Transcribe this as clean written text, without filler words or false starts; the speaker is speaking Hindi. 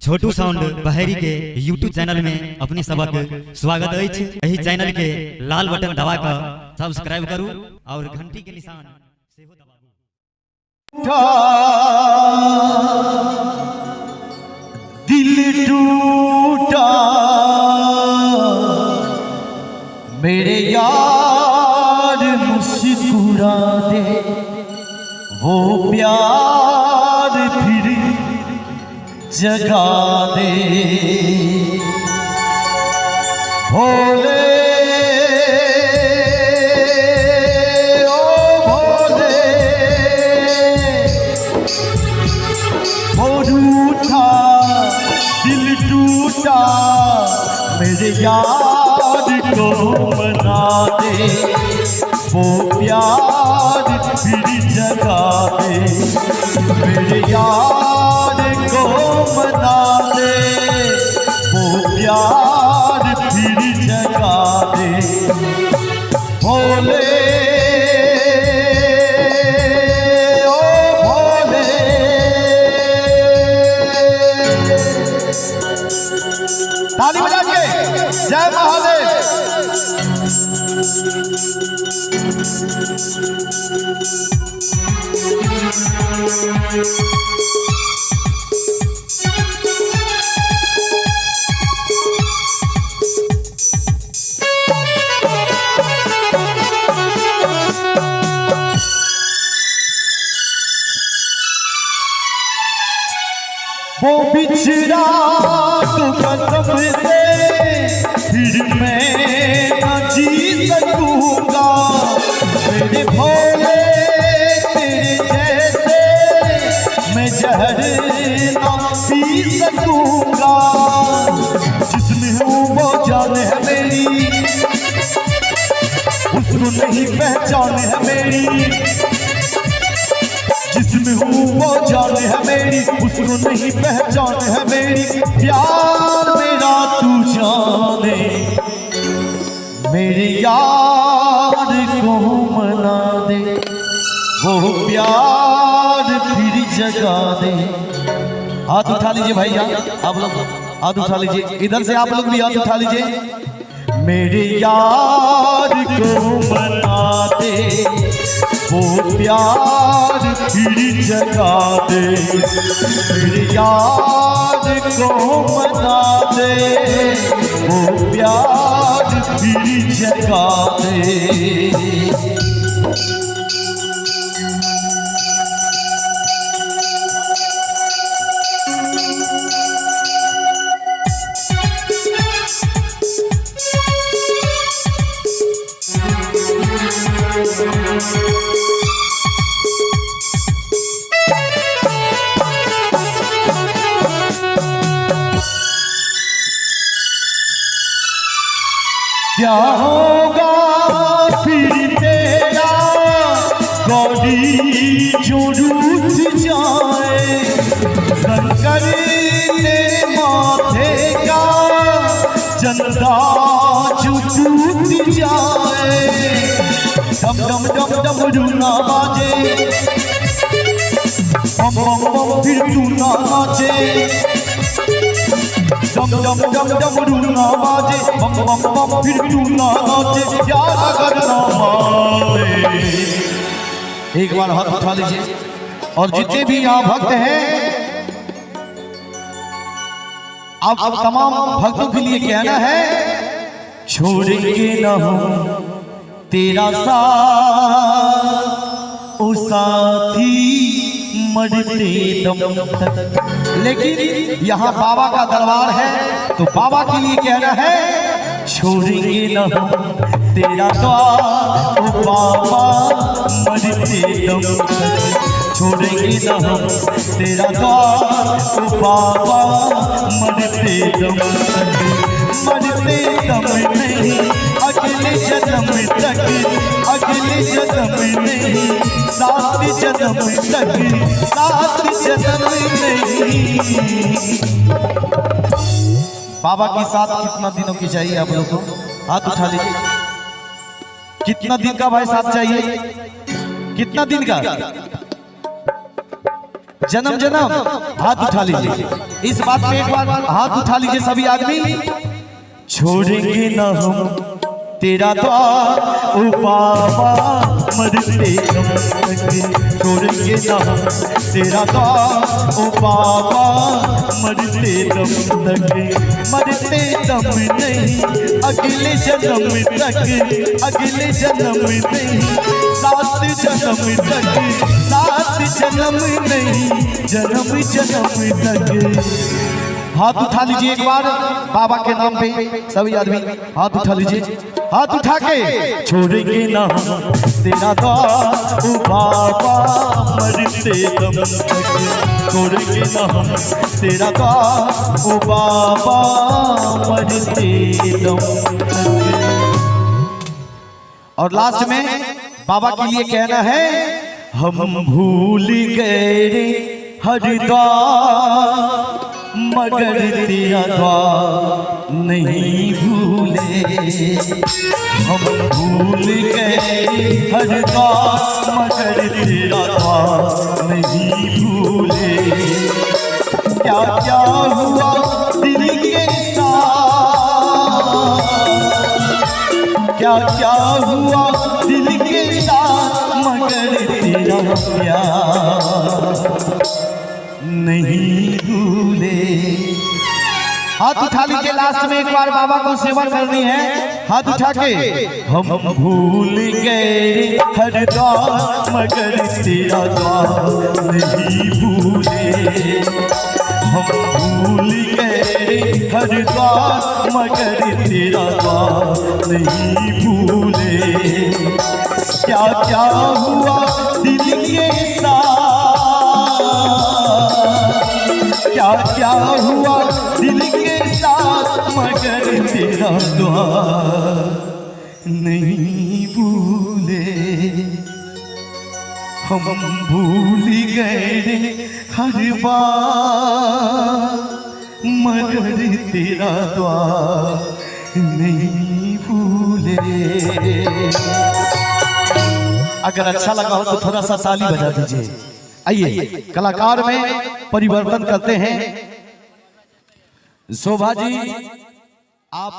छोटू साउंड बहेरी के यूट्यूब चैनल में अपनी सबक स्वागत अछि। एही चैनल के लाल बटन दबा कर सब्सक्राइब करू और घंटी के निशान सेहो दबाबू। दिल टूटा मेरे यार मुस्कुरा दे, वो प्यार फिर जगा दे। भोले ओ भोले, वो रूठा दिल टूटा मेरे यार को मना दे, वो प्यार फिर जगा दे। मेरे यार को मना दे, वो प्यार फिर जगा दे। भोले ओ भोले, ताली बजा के जय महादेव। वो बिछड़ा तो कसम से फिर मैं न जी सकूंगा। मेरे भोले तेरे जैसे मैं जहर न पी सकूंगा। जिसमें हूँ वो जान है मेरी, उसको नहीं पहचान है मेरी। जिसमें हूँ वो जान है मेरी, उसको नहीं पहचान है मेरी। प्यार मेरा तू जाने, मेरे यार को मना दे, वो प्यार फिर जगा दे। हाथ उठा लीजिए भाई, आप लोग हाथ उठा लीजिए, इधर से आप लोग भी हाथ उठा लीजिए। मेरे यार को मना दे, वो प्यार फिर जगा दे। मेरे यार को मना दे, वो प्यार फिर जगा दे। क्या होगा फिर तेरा गौरी जो रूठ जाए, शंकर तेरे माथे का चंदा जो टूट जाए। डम डम डम डम रूना बाजे, बम बम बम फिर तू ना नाचे। डम डम डम डम रूना बाजे, बम बम बम फिर तू ना नाचे। यार अगर ना माने, एक बार हाथ उठा लीजिए। और जितने भी यहाँ भक्त हैं, अब तमाम भक्तों के लिए कहना है, छोड़ेंगे ना हम तेरा साथ ओ साथी मरते दम तक। लेकिन यहाँ बाबा का दरबार है, तो बाबा के लिए कहना है, छोड़ेंगे न हम तेरा द्वार ओ बाबा मरते दम तक। छोड़ेंगे न हम तेरा द्वार ओ बाबा मरते दम तक। मरते दम नहीं अगले जन्म तक, अगले जन्म नहीं सात जन्म तक, सात जन्म नहीं। बाबा की साथ कितना दिनों की चाहिए आप लोगों को? हाथ उठा लीजिए। कितना दिन का भाई साथ चाहिए? कितना दिन का? जन्म जन्म हाथ उठा लीजिए। इस बात पे एक बार हाथ उठा लीजिए सभी आदमी। छोड़ेंगे ना हम तेरा द्वार ओ बाबा मरते दम तक, छोड़ेंगे ना हम तेरा द्वार ओ बाबा मरते दम तक, मरते दम नहीं अगले जन्म तक, अगले जन्म नहीं 7 जन्म तक, 7 जन्म नहीं जन्म जन्म तक। हाथ उठा लीजिए एक बार बाबा के नाम पे सभी आदमी हाथ उठा लीजिए। हाथ उठा के छोड़ेंगे ना तेरा द्वार ओ बाबा मरते दम तक, छोड़ेंगे ना हम तेरा द्वार ओ बाबा मरते दम तक। और लास्ट में बाबा के लिए कहना है, हम भूल गए रे हरिद्वार मगर तेरा द्वार नहीं भूले, हम भूल गए हरिद्वार मगर तेरा द्वार नहीं भूले। क्या क्या हुआ दिल के साथ, क्या क्या हुआ दिल के साथ मगर तेरा प्यार नहीं भूले। हाथ उठा लीजिए लास्ट में एक बार बाबा को सेवा करनी है। हाथ उठा के हम भूल गए हरिद्वार मगर तेरा द्वार नहीं भूले, हम भूल गए हरिद्वार मगर तेरा द्वार नहीं भूले। क्या क्या हुआ दिल के साथ, क्या क्या हुआ दिल के साथ मगर तेरा द्वार नहीं भूले, हम भूल गए हर बार मगर तेरा द्वार नहीं भूले। अगर अच्छा लगा हो तो थोड़ा सा ताली बजा दीजिए। आइए कलाकार में परिवर्तन करते हैं। शोभा जी आप